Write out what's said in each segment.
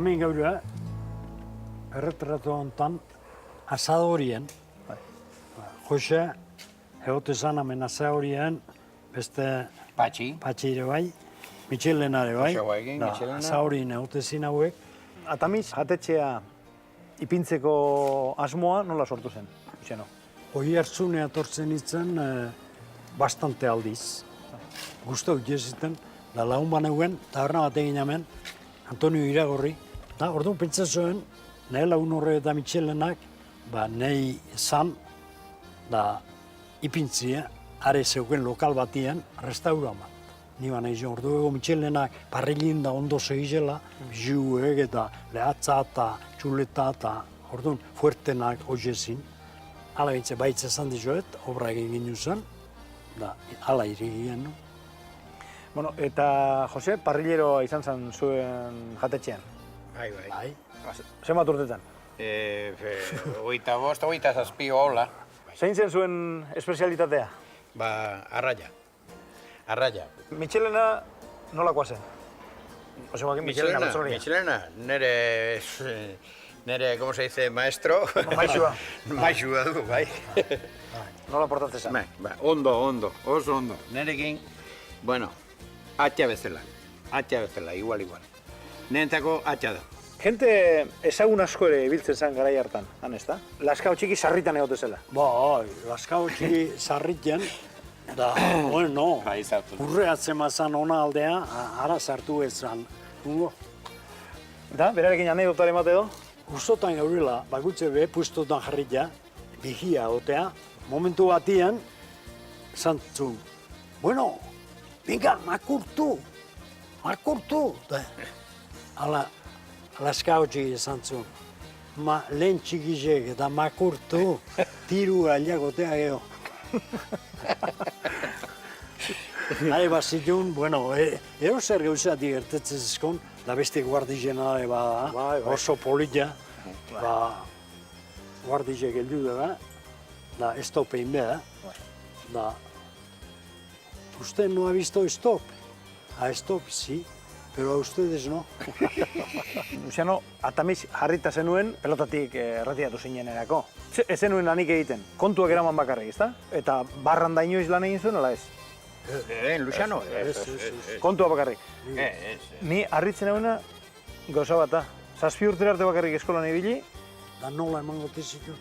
hemen gaurua, erretratu honetan, asadorien, Jose, egote zan hemen asadorien, beste Patxi ere bai, Michelena ere bai, asadorien egote zin hauek. Atamiz, jatetxea ipintzeko asmoa nola sortu zen, Luciano? Hoi hartzunea tortzen itzen bastante aldiz. Guztu jeziten, da lagun baneuen, taberna bat egin hemen, Antonio Iragorri. Da, orduan pentsa zuen, nahi lagun horre eta Michelenak, nahi zan, da ipintzia, are zeuken lokal batien, restauran bat. Ni nahi zuen, ordu Michelenak parrilin da ondo segizela, bizuek eta lehatza eta txuleta eta orduan fuertenak hozezin. Hala bintze baitza esan dizuet, obra egin ginen zen, da hala irigien. Bueno, eta Jose, parrilleroa izan zen zuen jatetxean? Bai. Zenbat urtetan? Hogeita bost, hogeita zazpi hola. Zein zen zuen espezialitatea? Arraia. Michelena nolakoa zen? Michelena, nere, ¿cómo se dice, maestro? Maixua. Maixua du, bai. Nola portatzen zen? Ondo, oso ondo. Nerekin, bueno, atxa bezala, igual. Nentzako atxa da. Jente ezagun asko ere ibiltzen zen garai hartan, han ez da? Laskao txiki sarritan egote zela. Bai, laskao txiki sarriten, da, bueno, urreatzen mazan ona aldea, ara sartu ez zan. Da, berarekin anekdotare emate edo? Gustotan gaurela, bakutze be, puestotan jarritea, vigia otea, momentu batian, zantzun, bueno, venga, makurtu. Hala, laskao txiki zantzun, lehen txikizek eta makurtu, tiru aliagotea geho. Hale bazitun, bueno, ero zer gauzatik gertetzen zizkon, da beste guardizenare bada, oso polita, guardize geldu da, da estopein beda, da, usted no ha visto stop? Stop, sí, pero a ustedes no. Luciano, atamiz jarrita zenuen, pelotatik erretiratu zinenerako. Ez zenuen lanik egiten, kontuak eraman bakarrik, ezta? Eta barran da inoiz lan egin zuen, ala ez? Luciano? Kontua bakarrik. Ni harritzen hauena gauza bat da. 7 urtera arte bakarrik eskolan ibili. Da nola emango tizitu.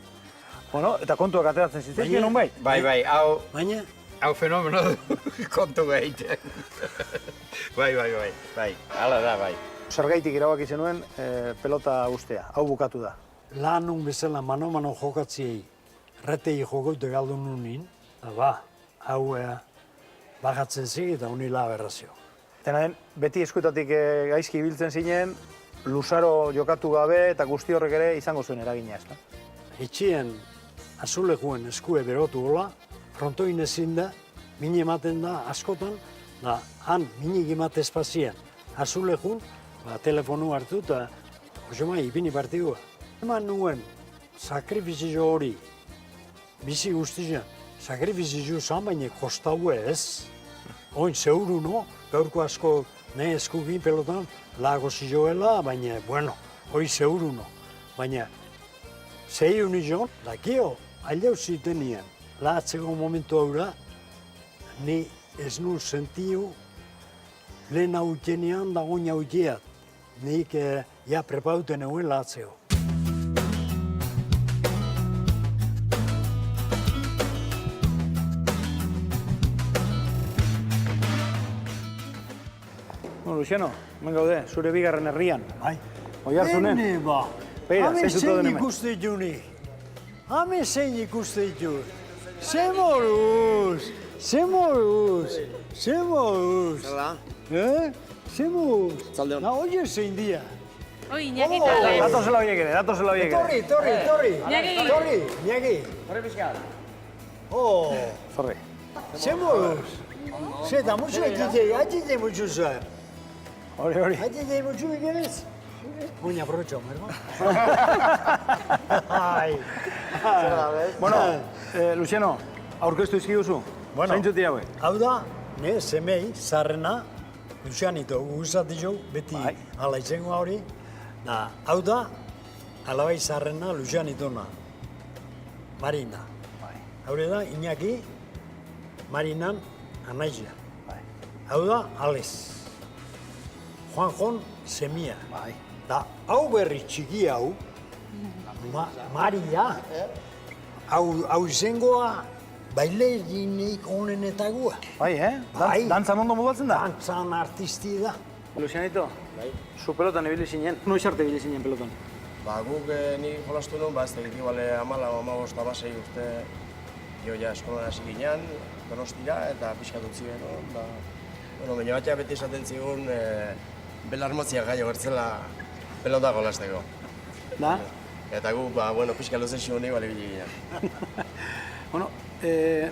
Bueno, eta kontuak ateratzen zitzaizkien nonbait. Bai, hau... Baina? Hau fenomeno du, kontu egiten. Bai, hala da, bai. Zergaitik erabaki zenuen pelota ustea, hau bukatu da. Lanun bezala mano jokatziei, retei jokoite galdu nunin, hau bagatzen zik eta unila aberrazio. Dena den, beti eskuetatik gaizki ibiltzen zinen, luzaro jokatu gabe eta guzti horrek ere izango zuen eragina, ezta? Etxien azulekuen eskue berotu hola, frontoin ezin da, mine ematen da askotan, da han minik emate espazien azulekun, telefonu hartu eta Josema ipini partidua. Eman nuen sakrifizio hori, bizi guztizean, sakrifizio zan baina kostaue ez. Oin zeuru no, gaurko asko nahi eskukin pelotan lago zioela, baina, bueno, hoi zeuru no. Baina, zei unizion, da gio, aileau ziten nien, lahatzeko momentu haura, ni ez nun sentiu lehen hautenian da oin hauteat. Nik prepauten eguen lahatzeko. Luciano, hemen gaude, zure bigarren herrian. Bai. Oi hartzunen? Hene ba. Beira, Hame zein zutu zein den hemen? ikuste ditu ni. Hame zein ikuste ditu. Ze moduz. Hala. Ze moduz. Zalde hon. Na, oie zein dia. Oi, Iñaki talde. Datozela horiek ere. Torri. Iñaki. Horre pixka. Zorri. Ze moduz. Zeta, mucho egitei mucho zuen. Hori. Egitei mucho egenez. Oin aprotxo, mergo. Ai. Bueno, Luciano, aurkeztu izkiguzu? Bueno. Zain zuti hauek? Hau da, ne, semei, zarrena, Lucianito, guzati jo, beti ala izango hori, Da, hau da, alabai zarrena Lujan itona. Marina. Bai. Haure da, Iñaki, Marinan, Anaia. Bai. Hau da, Ales. Juanjon, Semia. Bai. Da, hau berri txiki hau, Maria, hau zengoa, bailerinik onenetagua. Bai, Bai. Dantzan ondo modatzen da? Dantzan artisti da. Lucianito, zu pelotan ibili zinen. Noiz arte ibili zinen pelotan? Ba, guk ni jolastu nuen, ez da egitik bale 14, 15 urte jo ja eskolan hasi ginean, Donostira eta pixkat utzi genuen. Bueno, baina batia beti esaten zigun, belarmotzia gaio gertzela pelota jolasteko. Da? Eta gu, bueno, pixka luze xionik bale bili ginean. Bueno,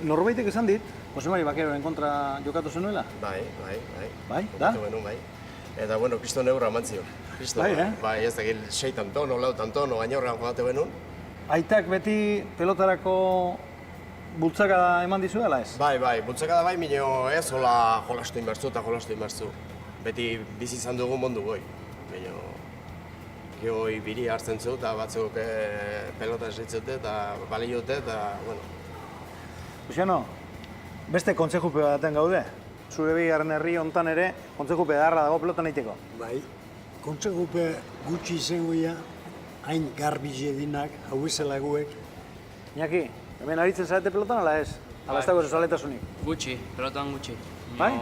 norbaitek esan dit, Jose Mari Bakeroren kontra jokatu zenuela? Bai. Bai, da? Jokatu genuen, bai. Eta, bueno, kriston eurra mantzio. Bai, Bai, ez dakil 6 tono, 4 tono, gaina horrean jokatu genuen. Aitak beti pelotarako bultzaka eman dizu dela ez? Bai, bultzaka da bai, minio ez hola jolastu inbertzu eta jolastu inbertzu. Beti bizi izan dugu mondu goi. Minio, goi biri hartzen zu eta batzuk pelota esitzute eta baliote eta, bueno. Luciano, beste kontzejupe baten gaude. Zure bigarren herri hontan ere, kontzejupe darra dago pelotan egiteko. Bai, kontzegupe gutxi izangoia, hain garbi jedinak, hau ezelaguek. Iñaki, hemen aritzen zarete pelotan ala ez? Ala ez dago zaletasunik? Gutxi, pelotan gutxi. Bai?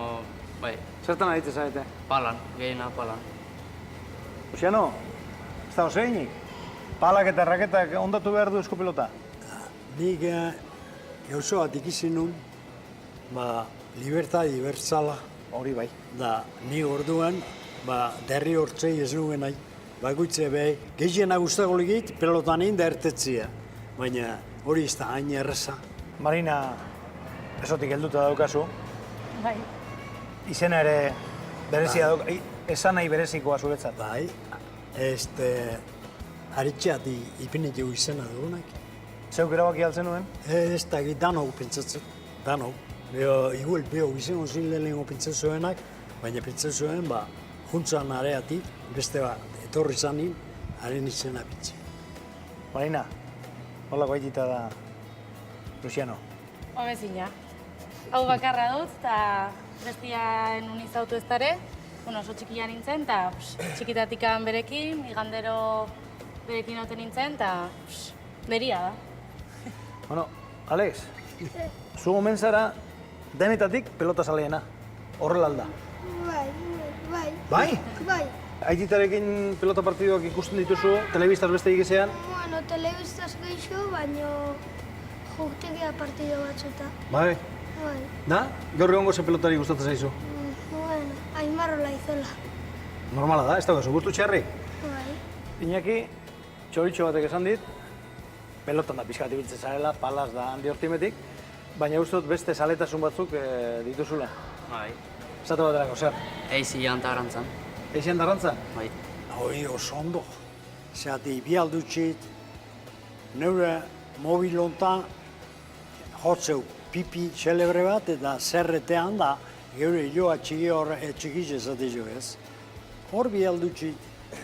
Bai, Zertan aritzen zarete? palan, gehiena palan. Luciano, ez dago zeinik? Palak eta raketak ondatu behar du esku pelota? Nik gauzo bat ikizin nun, libertad ibertzala, Hori bai. da ni orduan, derri hortzei ez nuen nahi. Bakoitze behi, gehiena gustago ligit, pelotan egin da ertetzia. Baina hori ez da hain erreza. Marina, esotik helduta daukazu. Bai. Izena ere berezia dauk, esan nahi berezikoa zuretzat. Bai, haritxeat ipinetio izena dugunak. Zeuk erabaki altzen nuen? Ez da danok pentsatzen, danok. Igual beho izango zin lehenengo pentsatzuenak, baina pentsatzuen juntzan areatik, beste bat etorri zanin, haren izena pitzi. Marina, holako aitita da Luciano. Hobezina. Hau bakarra dut, eta bestia enun izautu ez dare. Oso txikia nintzen, eta txikitatikan berekin, igandero berekin oten nintzen, eta beria da. Bueno, Alex, zu omen zara denetatik pelota zaleena. Horrela alda. Bai? Bai. Aititarekin pelota partiduak ikusten dituzu, telebistaz beste egizean. Bueno, telebistaz gehiago, baino joktegia partido batzuta. Bai. Bai. Da? Gaur egongo ze pelotari gustatzen zaizu? Bueno, Aimarrola izela. Normala da, ez daukazu gustu txarri. Bai. Iñaki, txoritxo batek esan dit, pelotan da pixkat ibiltzen zarela, palaz da handi hortimetik, baina uste dut beste zaletasun batzuk dituzula. Bai. Zate baterako, zer? Eizi jantarantzan. Eixen darrantza? Bai. Hoi oso ondo. Zerati, bi aldutxit, neure mobil hontan jotzeu pipi xelebre bat eta zerretean da, geure joa txikiz ezate jo ez. Hor bi aldutxit,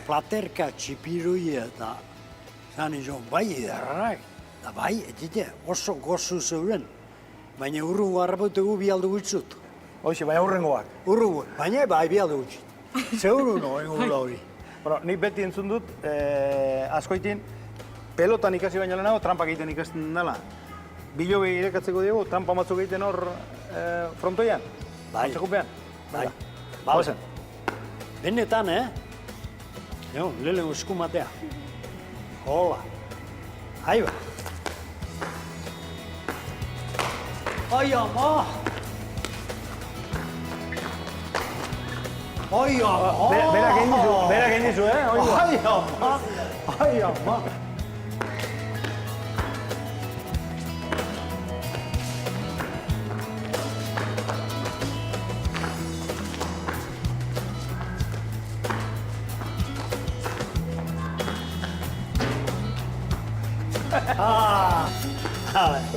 platerka txipiruia eta zan izan bai edarrak, da bai, etite oso gozu zeuren. Baina urrungo harrapotegu bi aldu gutzut. Hoxe, baina hurrengoak. Urrungo, baina bai bi aldu gutzut. Zeuru no, engula hori. Bueno, nik beti entzun dut, askoitin, pelotan ikasi baino lehenago, trampak egiten ikasten dela. Bilobe irekatzeko diegu, trampa batzuk egiten hor frontoian? Bai. Kontzejupean? Bai. Bauzen. Benetan, Jo, lehenengo eskumatea. Hola. Ahí va. Ai, ama! Ai, ama! Berak egin dizu, Ai, ama! Ai, ama!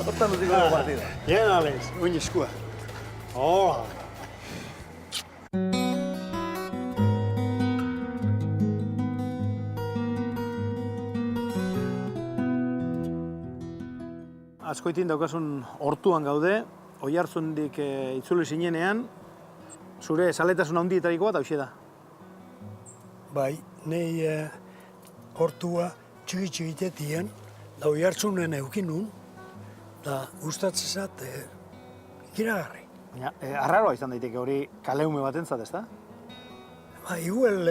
Hortan dut ikutu partida. Bien, Alex, oin eskua. Hola. Azkoitin daukasun hortuan gaude, Oiartzundik itzuli zinenean, zure zaletasun handietarikoa eta hoxe da. Bai, nahi hortua txiki-txikitetien, da Oiartzunen eukinun, da gustatzezat ikiragarri. Baina, arraroa izan daiteke hori kaleume batentzat, ezta? Ba, igual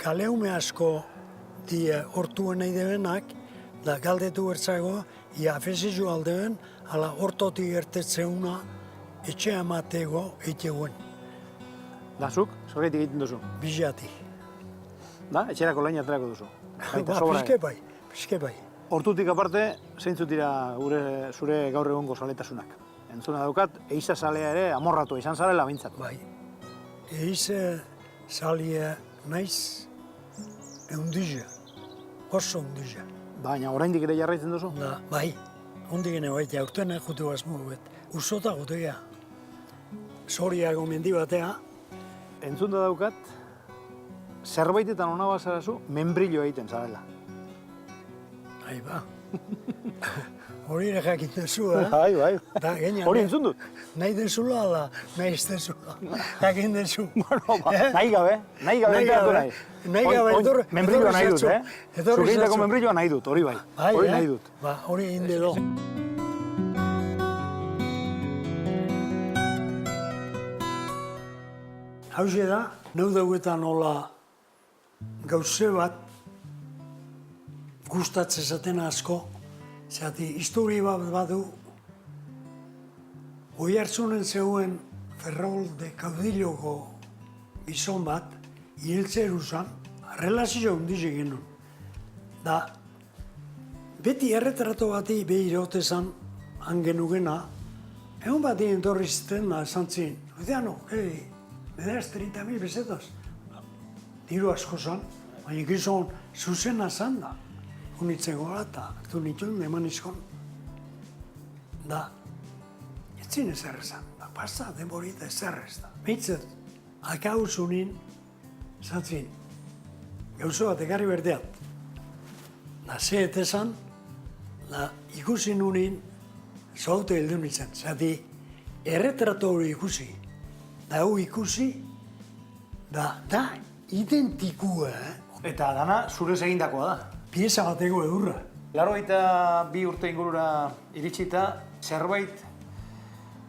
kaleume asko die hortuen nahi debenak, da galdetu bertzago, ia afezizu aldeben, ala hortotik ertetzeuna etxe amatego eiteguen, Da, zuk, zorgaitik egiten duzu. bizatik. Da, etxerako lain aterako duzu. Ba, pixke bai. Hortutik aparte, zeintzut dira zure gaur egongo zaletasunak. Entzuna daukat, eiza zalea ere amorratu izan zarela bintzat. Bai. Eize salie naiz eundizia, oso eundizia. Baina oraindik ere jarraitzen duzu? Da, bai, ondik gene baita, urtean jutu bazmu bet. Usota gutea. Soriago mendi batea, Entzun da daukat, zerbaitetan hona bazarazu, membrillo egiten zarela. Ai ba. Hori ere jakin dezu, Bai. Da, genian. Hori entzun dut. Nahi dezula, ala, nahi ez dezula. Jakin dezu. Bueno, nahi gabe enteratu nahi. Nahi gabe, etorri. Membrilloa nahi dut, Zugindako membrilloa nahi dut, hori bai. Hori nahi dut. Ba, hori inde do. Hauze da, neu dauetan hola gauze bat gustatzen zaten asko, zati histori bat badu, Oiartzunen zegoen Ferrol de Caudilloko gizon bat, hiltzeru zan, relazio hundiz egin nun. Da, beti erretrato bati behirote zan, angenugena, egun bati entorri ziten da, esan zin, oideano, me das 30.000 pesetas. Diru asko zan, baina gizon zuzena zan da. Unitzen gora eta hartu nituen eman izkon. Da, etzin ezer ezan, da pasa denborita ezer ez da. Beitzet, akau zunin, zatzin, gauzo bat ekarri berdeat. Da, zeet esan, da ikusi nunin, zoaute heldu nintzen, zati, erretrato hori ikusi. Da, hau ikusi, da identikua, Eta dana zurez egindakoa da. Pieza bateko edurra. 82 urte ingurura iritsita, zerbait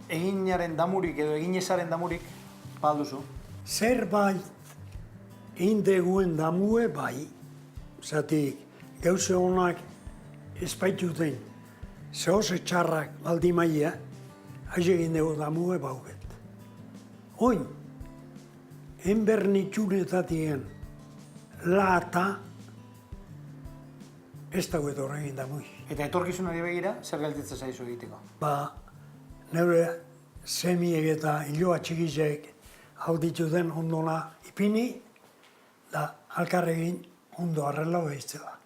eginaren damurik edo eginezaren damurik baduzu. Zerbait egin deguen damue bai, zatik gauze honak espaituten, zehose txarrak baldi maia, haiz egin dugu damue bauget. Oin, enbernitxunetatien lata, ez dago edo horregin damui. Eta etorkizunari begira, zer gelditzen zaizu egiteko? Ba, neure semiek eta hiloa txikizek alditu den ondona ipini, da alkarregin ondo arrela behitzela.